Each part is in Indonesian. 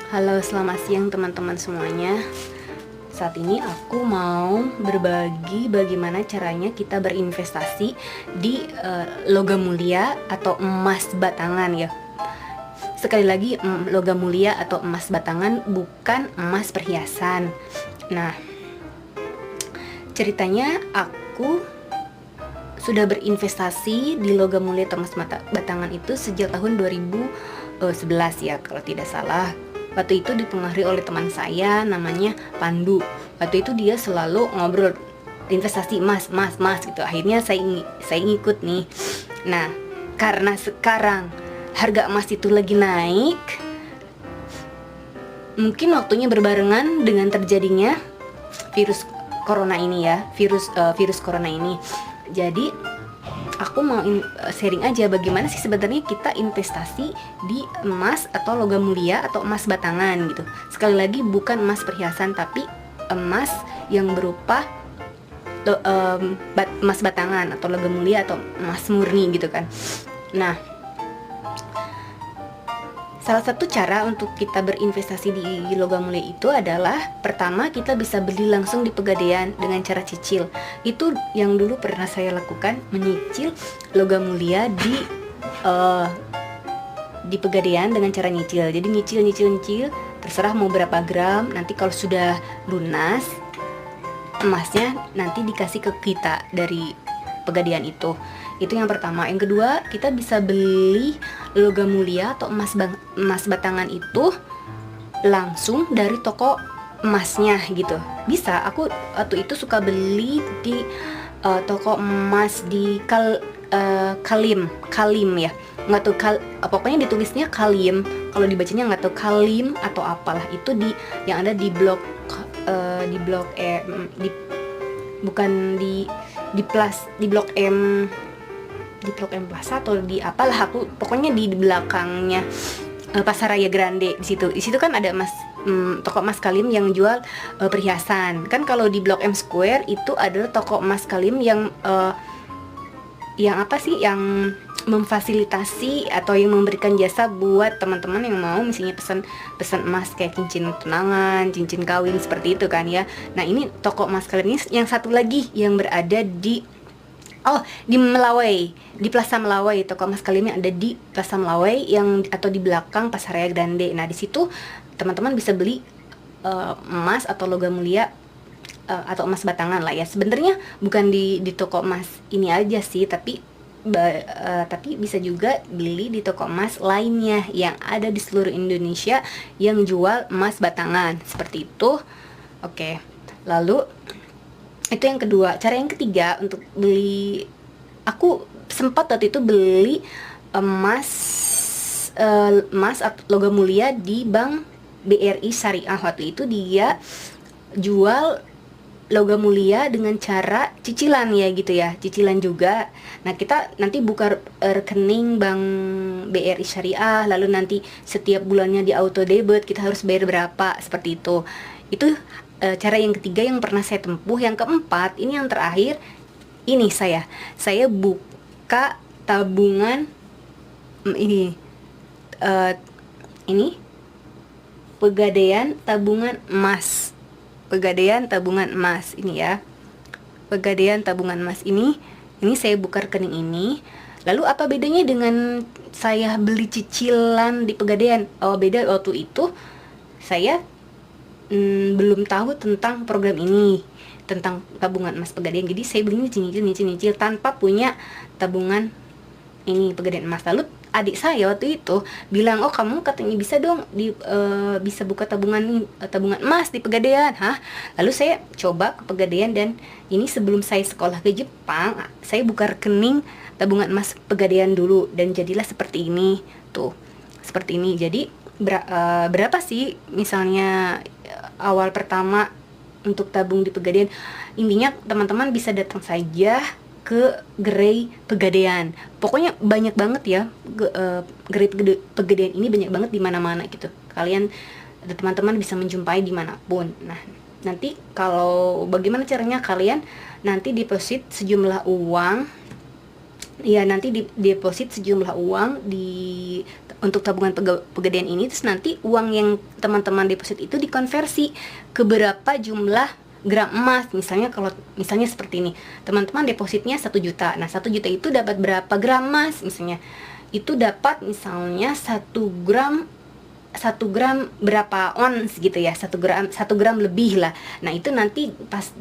Halo, selamat siang teman-teman semuanya. Saat ini aku mau berbagi bagaimana caranya kita berinvestasi di logam mulia atau emas batangan ya. Sekali lagi, logam mulia atau emas batangan, bukan emas perhiasan. Nah, ceritanya aku sudah berinvestasi di logam mulia atau emas batangan itu sejak tahun 2011 ya, kalau tidak salah. Waktu itu dipengaruhi oleh teman saya namanya Pandu. Waktu itu dia selalu ngobrol investasi emas gitu. Akhirnya saya ngikut nih. Nah, karena sekarang harga emas itu lagi naik, mungkin waktunya berbarengan dengan terjadinya virus corona ini ya, virus corona ini. Jadi aku mau sharing aja bagaimana sih sebenarnya kita investasi di emas atau logam mulia atau emas batangan gitu. Sekali lagi, bukan emas perhiasan, tapi emas yang berupa emas batangan atau logam mulia atau emas murni gitu kan. Nah, salah satu cara untuk kita berinvestasi di logam mulia itu adalah, pertama, kita bisa beli langsung di Pegadaian dengan cara cicil. Itu yang dulu pernah saya lakukan, menyicil logam mulia di Pegadaian dengan cara nyicil. Jadi nyicil, terserah mau berapa gram. Nanti kalau sudah lunas, emasnya nanti dikasih ke kita dari Pegadaian itu. Itu yang pertama. Yang kedua, kita bisa beli logam mulia atau emas batangan itu langsung dari toko emasnya gitu. Bisa, aku waktu itu suka beli di toko emas di Kalim ya. Nggak tahu pokoknya ditulisnya Kalim. Kalau dibacanya nggak tahu Kalim atau apalah. Itu yang ada di blok blok M, di blok M Plaza atau di apalah, aku pokoknya di belakangnya Pasar Raya Grande. Di situ kan ada toko emas Kalim yang jual perhiasan. Kan kalau di blok M Square itu adalah toko emas Kalim yang yang memfasilitasi atau yang memberikan jasa buat teman-teman yang mau misalnya pesan emas kayak cincin tunangan, cincin kawin, seperti itu kan ya. Nah, ini toko emas Kalim ini yang satu lagi yang berada di Melawai, di Plaza Melawai. Toko emas Kalimnya ada di Plaza Melawai atau di belakang Pasar Raya Grande. Nah, di situ teman-teman bisa beli emas atau logam mulia atau emas batangan lah ya. Sebenarnya bukan di toko emas ini aja sih, tapi bisa juga beli di toko emas lainnya yang ada di seluruh Indonesia yang jual emas batangan seperti itu. Oke. Lalu itu yang kedua. Cara yang ketiga untuk beli, aku sempat waktu itu beli emas atau logam mulia di Bank BRI Syariah. Waktu itu dia jual logam mulia dengan cara cicilan ya gitu ya, cicilan juga. Nah, kita nanti buka rekening Bank BRI Syariah, lalu nanti setiap bulannya di auto debit, kita harus bayar berapa, seperti itu. Itu cara yang ketiga yang pernah saya tempuh. Yang keempat, ini yang terakhir, ini saya buka tabungan ini Pegadaian tabungan emas. Pegadaian tabungan emas ini ya. Pegadaian tabungan emas ini saya buka rekening ini. Lalu apa bedanya dengan saya beli cicilan di Pegadaian? Oh, beda, waktu itu saya belum tahu tentang program ini, tentang tabungan emas Pegadaian. Jadi saya belinya nyicil tanpa punya tabungan ini Pegadaian emas. Lalu adik saya waktu itu bilang, "Oh, kamu katanya bisa dong bisa buka tabungan emas di Pegadaian." Hah? Lalu saya coba ke Pegadaian, dan ini sebelum saya sekolah ke Jepang, saya buka rekening tabungan emas Pegadaian dulu, dan jadilah seperti ini tuh. Seperti ini. Jadi berapa sih misalnya awal pertama untuk tabung di Pegadaian? Intinya teman-teman bisa datang saja ke gerai Pegadaian. Pokoknya banyak banget ya, gerai Pegadaian ini banyak banget di mana-mana gitu. Teman-teman bisa menjumpai dimanapun. Nah, nanti kalau bagaimana caranya, kalian nanti deposit sejumlah uang ya, nanti deposit sejumlah uang di untuk tabungan pegadaian ini, terus nanti uang yang teman-teman deposit itu dikonversi ke berapa jumlah gram emas. Misalnya seperti ini, teman-teman depositnya 1 juta. Nah, 1 juta itu dapat berapa gram emas? Misalnya itu dapat misalnya 1 gram berapa ons gitu ya, 1 gram lebih lah. Nah, itu nanti pas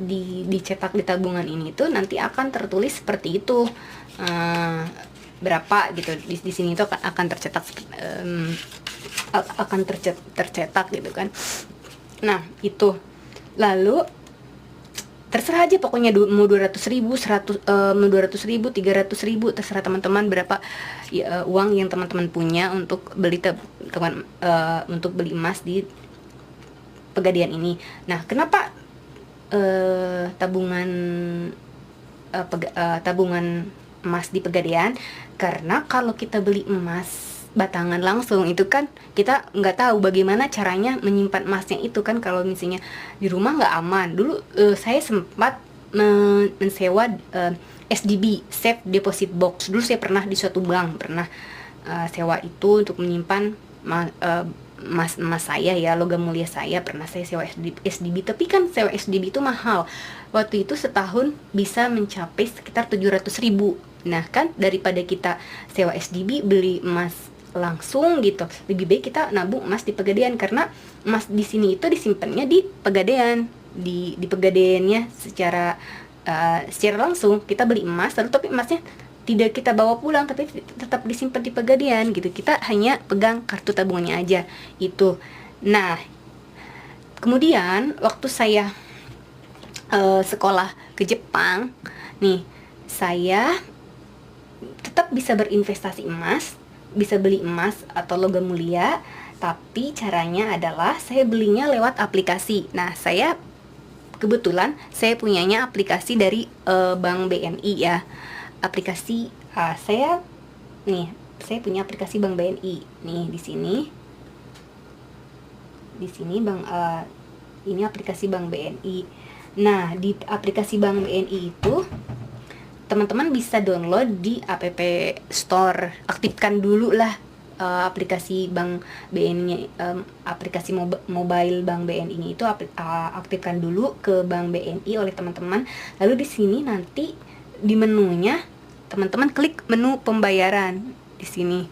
dicetak di tabungan ini itu nanti akan tertulis seperti itu, berapa gitu di sini itu akan tercetak, tercetak gitu kan. Nah, itu lalu terserah aja pokoknya, mau 200.000, 200.000, 300.000, terserah teman-teman berapa ya, uang yang teman-teman punya untuk beli untuk beli emas di pegadaian ini. Nah, kenapa tabungan emas di pegadaian? Karena kalau kita beli emas batangan langsung itu kan kita nggak tahu bagaimana caranya menyimpan emasnya itu kan. Kalau misalnya di rumah nggak aman. Dulu saya sempat mensewa SDB, Safe Deposit Box. Dulu saya pernah di suatu bank sewa itu untuk menyimpan emas saya ya, logam mulia saya. Pernah saya sewa SDB, tapi kan sewa SDB itu mahal. Waktu itu setahun bisa mencapai sekitar 700.000. Nah kan, daripada kita sewa SDB beli emas langsung gitu, lebih baik kita nabung emas di pegadaian. Karena emas di sini itu disimpannya di pegadaian, di pegadaiannya secara langsung. Kita beli emas lalu tapi emasnya tidak kita bawa pulang, tapi tetap disimpan di pegadaian gitu. Kita hanya pegang kartu tabungannya aja itu. Nah, kemudian waktu saya sekolah ke Jepang nih, saya tetap bisa berinvestasi emas, bisa beli emas atau logam mulia, tapi caranya adalah saya belinya lewat aplikasi. Nah, saya kebetulan saya punyanya aplikasi dari Bank BNI ya. Aplikasi saya punya aplikasi Bank BNI nih di sini. Ini aplikasi Bank BNI. Nah, di aplikasi Bank BNI itu teman-teman bisa download di App Store. Aktifkan dulu lah aplikasi Bank BNI, aplikasi mobile Bank BNI itu aktifkan dulu ke Bank BNI oleh teman-teman. Lalu di sini nanti di menunya teman-teman klik menu pembayaran di sini.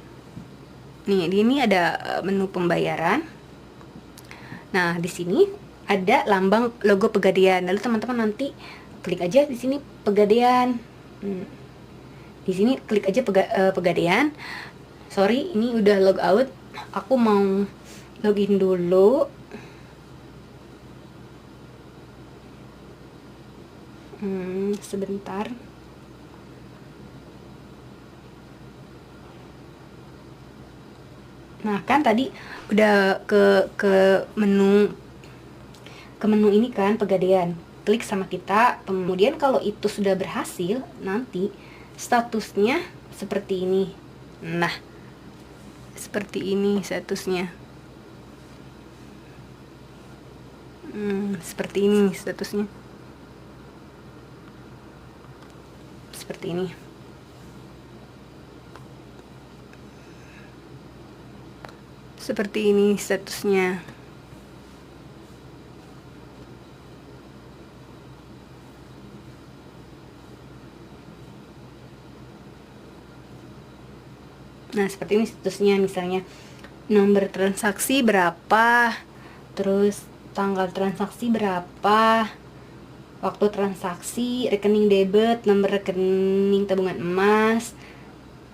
Nih, di ini ada menu pembayaran. Nah, di sini ada lambang logo pegadaian. Lalu teman-teman nanti klik aja di sini pegadaian. Di sini klik aja pegadaian. Sorry, ini udah log out. Aku mau login dulu. Sebentar. Nah, kan tadi udah ke menu ini kan pegadaian. Klik sama kita. Kemudian kalau itu sudah berhasil, nanti statusnya seperti ini. Nah, seperti ini statusnya. Seperti ini statusnya. Seperti ini. Seperti ini statusnya. Nah, seperti ini statusnya, misalnya nomor transaksi berapa, terus tanggal transaksi berapa, waktu transaksi, rekening debit, nomor rekening tabungan emas.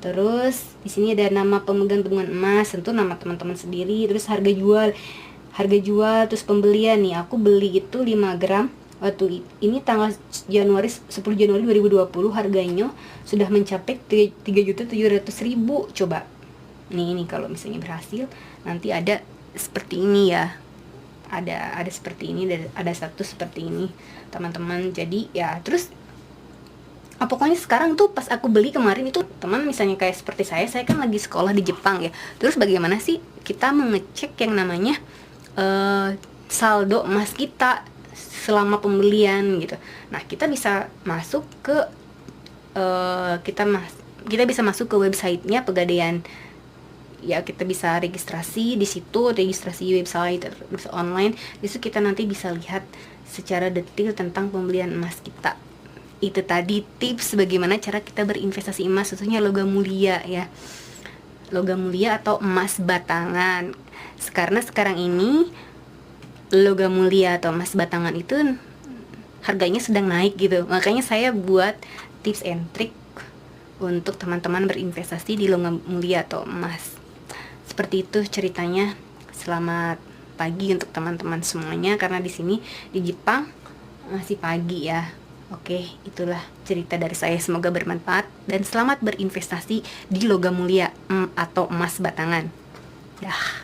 Terus di sini ada nama pemegang tabungan emas, tentu nama teman-teman sendiri. Terus harga jual, terus pembelian nih. Aku beli itu 5 gram. Waktu ini tanggal 10 Januari 2020 harganya sudah mencapai 3.700.000. Coba. Ini kalau misalnya berhasil, nanti ada seperti ini ya. Ada seperti ini, ada status seperti ini, teman-teman. Jadi ya, terus pokoknya sekarang tuh pas aku beli kemarin itu, teman misalnya kayak seperti saya kan lagi sekolah di Jepang ya. Terus bagaimana sih kita mengecek yang namanya saldo emas kita selama pembelian gitu. Nah, kita bisa masuk ke kita bisa masuk ke websitenya Pegadaian ya kita bisa registrasi di situ, registrasi website online. Di situ kita nanti bisa lihat secara detail tentang pembelian emas kita. Itu tadi tips bagaimana cara kita berinvestasi emas, khususnya logam mulia ya. Logam mulia atau emas batangan. Karena sekarang ini logam mulia atau emas batangan itu harganya sedang naik gitu. Makanya saya buat tips and trick untuk teman-teman berinvestasi di logam mulia atau emas. Seperti itu ceritanya. Selamat pagi untuk teman-teman semuanya, karena di sini di Jepang masih pagi ya. Oke, itulah cerita dari saya. Semoga bermanfaat dan selamat berinvestasi di logam mulia atau emas batangan. Dah.